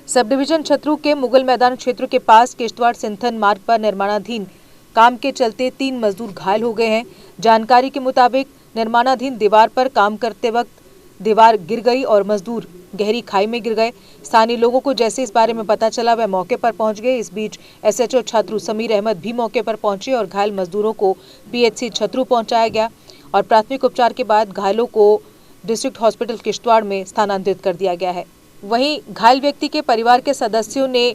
Sub division Chhatru के मुगल मैदान क्षेत्र के पास किश्तवाड़ सिंथन मार्ग पर निर्माणाधीन काम के चलते 3 मजदूर घायल हो गए हैं। जानकारी के मुताबिक निर्माणाधीन दीवार पर काम करते वक्त दीवार गिर गई और मजदूर गहरी खाई में गिर गए। स्थानीय लोगों को जैसे इस बारे में पता चला वह मौके पर पहुंच गए। इस बीच एसएचओ छतरू समीर अहमद भी मौके पर पहुंचे और घायल मजदूरों को पीएचसी छतरू पहुंचाया गया और प्राथमिक उपचार के बाद घायलों को डिस्ट्रिक्ट हॉस्पिटल किश्तवाड़ में स्थानांतरित कर दिया गया है। वहीं घायल व्यक्ति के परिवार के सदस्यों ने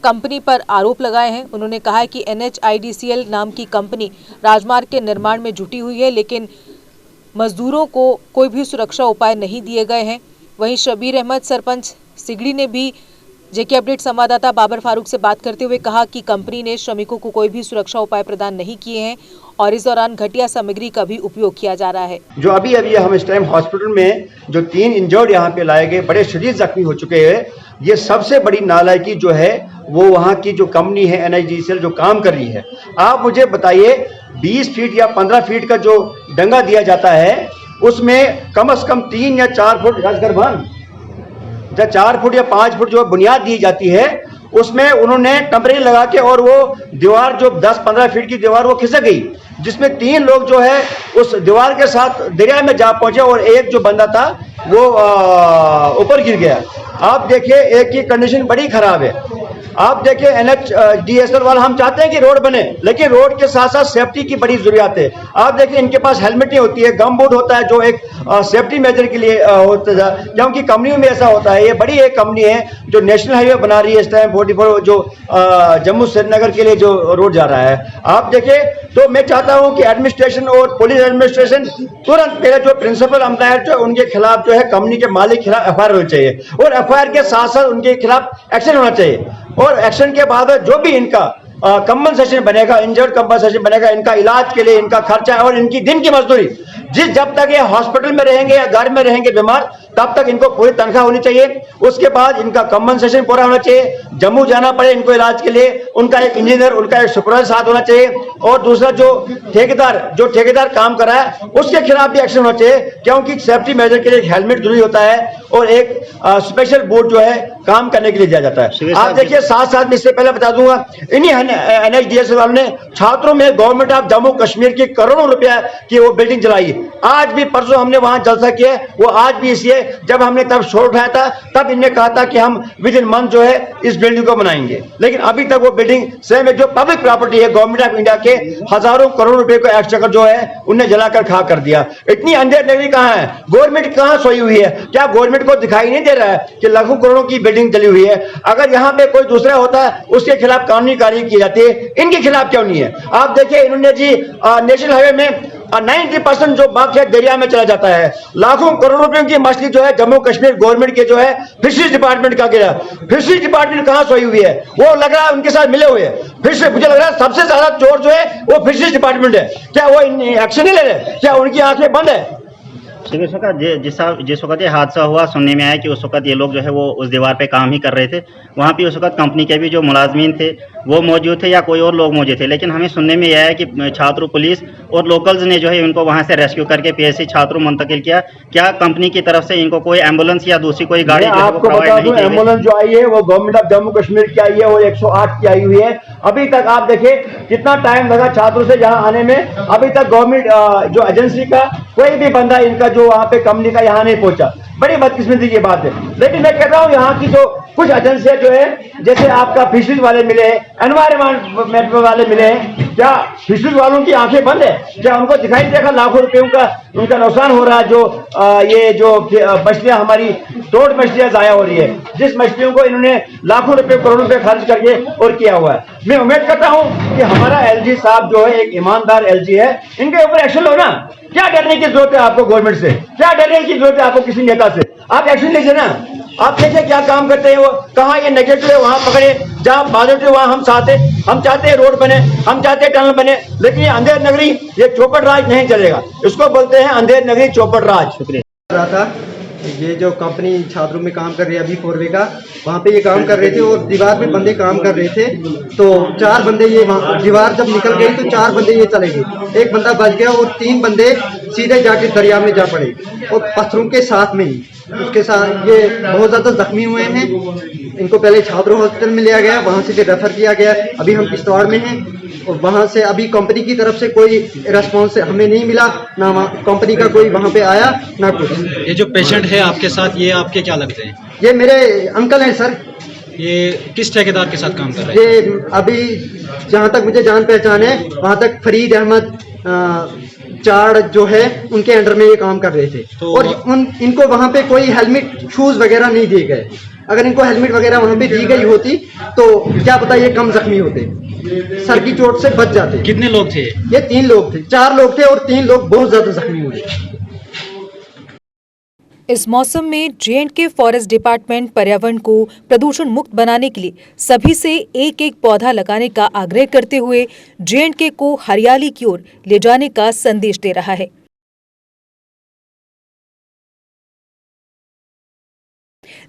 कंपनी पर आरोप लगाए हैं। उन्होंने कहा है कि NHIDCL नाम की कंपनी राजमार्ग के निर्माण में जुटी हुई है, लेकिन मजदूरों को कोई भी सुरक्षा उपाय नहीं दिए गए हैं। वहीं शबीर अहमद सरपंच सिगड़ी ने भी जेके अपडेट संवाददाता बाबर फारूक से बात करते हुए कहा कि कंपनी ने श्रमिकों को कोई भी सुरक्षा उपाय प्रदान नहीं किए हैं और इस दौरान घटिया सामग्री का भी उपयोग किया जा रहा है। जो अभी हम इस टाइम हॉस्पिटल में जो 3 इंजर्ड यहाँ पे लाए गए, बड़े शदीद जख्मी हो चुके हैं। ये सबसे बड़ी नालायकी जो है वो वहाँ की जो कंपनी है NHIDCL जो काम कर रही है। आप मुझे बताइए 20 फीट या 15 फीट का जो डंगा दिया जाता है उसमें कम से कम 3 या 4 फुट या 4 फुट या 5 फुट जो बुनियाद दी जाती है उसमें उन्होंने टेम्परेरी लगा के और वो दीवार जो 10-15 फीट की दीवार वो खिसक गई, जिसमें 3 लोग जो है उस दीवार के साथ दरिया में जा पहुंचे और एक जो बंदा था वो ऊपर गिर गया। आप देखिए एक की कंडीशन बड़ी खराब है। आप देखिए NHDSL वाला हम चाहते हैं कि रोड बने, लेकिन रोड के साथ साथ सेफ्टी की बड़ी जरूरत है। आप देखिए इनके पास हेलमेट होती है, गम बूट होता है जो एक सेफ्टी मेजर के लिए होता है, क्योंकि कंपनियों में ऐसा होता है। ये बड़ी एक कंपनी है जो नेशनल हाईवे बना रही है इस टाइम 44 जो जम्मू श्रीनगर के लिए जो रोड जा रहा है। आप देखिए तो मैं चाहता हूं कि एडमिनिस्ट्रेशन और पुलिस एडमिनिस्ट्रेशन तुरंत मेरे जो प्रिंसिपल एम्प्लॉयर जो उनके खिलाफ जो है कंपनी के मालिक के खिलाफ FIR होनी चाहिए और FIR के साथ साथ उनके खिलाफ एक्शन होना चाहिए और एक्शन के बाद जो भी इनका कंपनसेशन बनेगा, इंजर्ड कंपनसेशन बनेगा, इनका इलाज के लिए इनका खर्चा और इनकी दिन की मजदूरी, जब तक ये हॉस्पिटल में रहेंगे या घर में रहेंगे बीमार तब तक इनको पूरी तनख्वाह होनी चाहिए। उसके बाद इनका कंपनसेशन पूरा होना चाहिए। जम्मू जाना पड़े इनको इलाज के लिए उनका एक इंजीनियर, उनका एक सुपरवाइजर साथ होना चाहिए और दूसरा जो ठेकेदार काम कर रहा है उसके खिलाफ भी एक्शन होना चाहिए, क्योंकि सेफ्टी मेजर के लिए हेलमेट जरूरी होता है और एक स्पेशल बूट जो है काम करने के लिए दिया जाता है। आप देखिए साथ साथ इससे पहले बता दूंगा इन्हीं NHDSL वालों ने छात्रों में गवर्नमेंट ऑफ जम्मू कश्मीर की करोड़ों रुपया की वो बिल्डिंग जलाई। आज भी परसों हमने वहां जलसा किया, वो आज भी इसलिए जब हमने तब शोर उठाया था तब इनने कहा था कि हम विद इन मंथ जो है इस बिल्डिंग को बनाएंगे, लेकिन अभी तक वो बिल्डिंग सेम जो पब्लिक प्रॉपर्टी है गवर्नमेंट ऑफ इंडिया के हजारों करोड़ रुपए को एक्स्ट्रा जो है उन्हें जलाकर खा कर दिया। इतनी अंधेर नगरी कहाँ है? गवर्नमेंट कहाँ सोई हुई है? क्या गवर्नमेंट को दिखाई नहीं दे रहा है कि लाखों करोड़ों की बिल्डिंग जली हुई है? अगर यहाँ पे कोई दूसरा होता है उसके खिलाफ कानूनी कार्रवाई की जाती है, इनके खिलाफ क्यों नहीं है? आप देखिए इन्होंने जी नेशनल हाईवे में 90% जो बाकी है दरिया में चला जाता है। लाखों करोड़ रुपयों की मछली जो है जम्मू कश्मीर गवर्नमेंट के जो है फिशरीज डिपार्टमेंट का गिरा। फिशरीज डिपार्टमेंट कहां सोई हुई है? वो लग रहा है उनके साथ मिले हुए फिश, मुझे लग रहा है सबसे ज्यादा चोर जो है वो फिशरीज डिपार्टमेंट है। क्या वो एक्शन नहीं ले रहे? क्या उनकी आंखें बंद है? जिस वक्त ये हादसा हुआ सुनने में आया कि उस वक्त ये लोग जो है वो उस दीवार पे काम ही कर रहे थे। वहाँ पे उस वक्त कंपनी के भी जो मुलाजमीन थे वो मौजूद थे या कोई और लोग मौजूद थे, लेकिन हमें सुनने में आया कि छात्र पुलिस और लोकल्स ने जो है इनको वहाँ से रेस्क्यू करके PHC छात्रों मुंतकिल किया। क्या कंपनी की तरफ से इनको कोई एम्बुलेंस या दूसरी कोई गाड़ी आपको बता दूं एम्बुलेंस जो आई है वो गवर्नमेंट ऑफ जम्मू कश्मीर की आई है और 108 की आई हुई है। अभी तक आप देखिए कितना टाइम लगा छात्रों से यहाँ आने में। अभी तक गवर्नमेंट जो एजेंसी का कोई भी बंदा इनका जो वहाँ पे कंपनी का यहाँ नहीं पहुंचा। बड़ी बदकिस्मती की बात है। लेकिन मैं कहता हूँ यहाँ की जो कुछ एजेंसियां जो है जैसे आपका फिशरीज वाले मिले, एनवायरमेंट वाले मिले, क्या फिशरीज वालों की आंखें बंद है? क्या उनको दिखाई देगा लाखों रुपयों का उनका नुकसान हो रहा है? ये जो मछलियां हमारी तोड़ मछलियां जाया हो रही है, जिस मछलियों को इन्होंने लाखों रुपए करोड़ों रुपए खर्च करके और किया हुआ है। मैं उम्मीद करता हूं कि हमारा LG साहब जो है एक ईमानदार LG है, इनके ऊपर एक्शन लो ना। क्या डरने की जरूरत है आपको गवर्नमेंट से? क्या डरने की जरूरत है आपको किसी नेता से? आप एक्शन लीजिए ना। आप देखिए क्या काम करते हैं वो, कहाँ ये नेगेटिव है वहां पकड़े, जहां पॉजिटिव वहां हम चाहते हैं रोड बने, हम चाहते हैं टनल बने, लेकिन ये अंधेर नगरी ये चौपट राज नहीं चलेगा। इसको बोलते हैं अंधेर नगरी चौपट राज। शुक्रिया था। ये जो कंपनी छात्रों में काम कर रही है अभी 4वे का, वहाँ पे ये काम कर रहे थे और दीवार पे बंदे काम कर रहे थे। तो 4 बंदे ये दीवार जब निकल गई तो 4 बंदे ये चले गए, एक बंदा बच गया और 3 बंदे सीधे जाके दरिया में जा पड़े और पत्थरों के साथ में ही उसके साथ ये बहुत ज़्यादा जख्मी हुए हैं। इनको पहले छात्रों हॉस्पिटल में लिया गया, वहाँ से फिर रेफर किया गया। अभी हम किश्तवाड़ में हैं और वहाँ से अभी कंपनी की तरफ से कोई रिस्पॉन्स हमें नहीं मिला, ना कंपनी का कोई वहाँ पे आया ना कुछ। ये जो पेशेंट है आपके साथ, ये आपके क्या लगते हैं? ये मेरे अंकल हैं सर। ये किस ठेकेदार के साथ काम कर रहे हैं? ये अभी जहाँ तक मुझे जान पहचान है वहाँ तक फरीद अहमद चाड़ जो है उनके अंडर में ये काम कर रहे थे। तो और इनको वहाँ पे कोई हेलमेट शूज वगैरह नहीं दिए गए। अगर इनको हेलमेट वगैरह वहाँ पे दी गई होती तो क्या पता ये कम जख्मी होते, सर की चोट से बच जाते। कितने लोग थे? ये 3 लोग थे, 4 लोग थे और 3 लोग बहुत ज्यादा जख्मी हुए। इस मौसम में जे.एंड.के फॉरेस्ट डिपार्टमेंट पर्यावरण को प्रदूषण मुक्त बनाने के लिए सभी से एक एक पौधा लगाने का आग्रह करते हुए जे.एंड.के को हरियाली की ओर ले जाने का संदेश दे रहा है।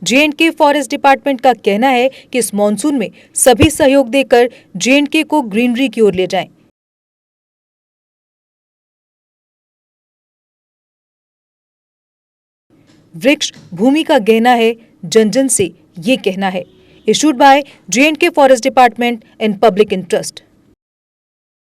जे.एंड.के फॉरेस्ट डिपार्टमेंट का कहना है कि इस मॉनसून में सभी सहयोग देकर जे.एंड.के को ग्रीनरी की ओर ले जाएं। वृक्ष भूमि का गहना है, जन जन से ये कहना है। Issued by J&K forest department in public interest.